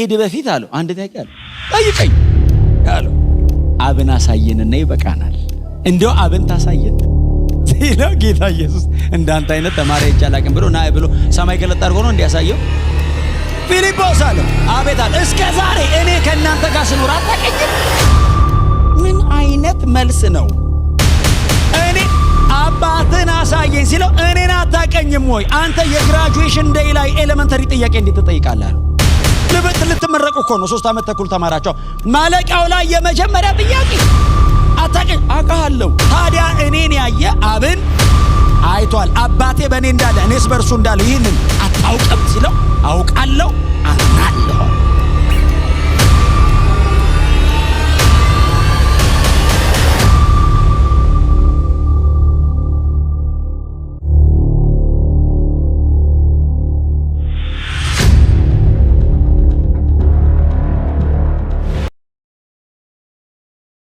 ሄደ በፊት አለው አንድ ጥያቄ አለው ጠይቀኝ አለው አብን አሳየንና ይበቃናል እንዴው አብን ታሳየን ሲለው ጌታ ኢየሱስ እንዳንተ አይነት ተማሪ ይቻላልከም ብሎ ና ብሎ ሰማይ ገለጥ አድርጎ ነው እንዲያሳየው ፊልጶስ አለው አቤት አለ እስከ ዛሬ እኔ ከእናንተ ጋር ስኖር አታውቀኝም ምን አይነት መልስ ነው እኔ አባትን አሳየኝ ሲለው እኔን አታውቀኝም ወይ አንተ የግራጁዌሽን ዴይ ላይ ኤሌመንተሪ ጥያቄ እንዴት ትጠይቃለህ ልትመረቁ እኮ ነው 3 ዓመት ተኩል ተማራቸው ማለቂያው ላይ የመጀመሪያ ጥያቄ አታውቀኝ አውቃለሁ ታዲያ እኔን ያየ አብን አይቷል አባቴ በእኔ እንዳለ እኔስ በእርሱ እንዳለ ይህንን አታውቅም ሲለው አውቃለሁ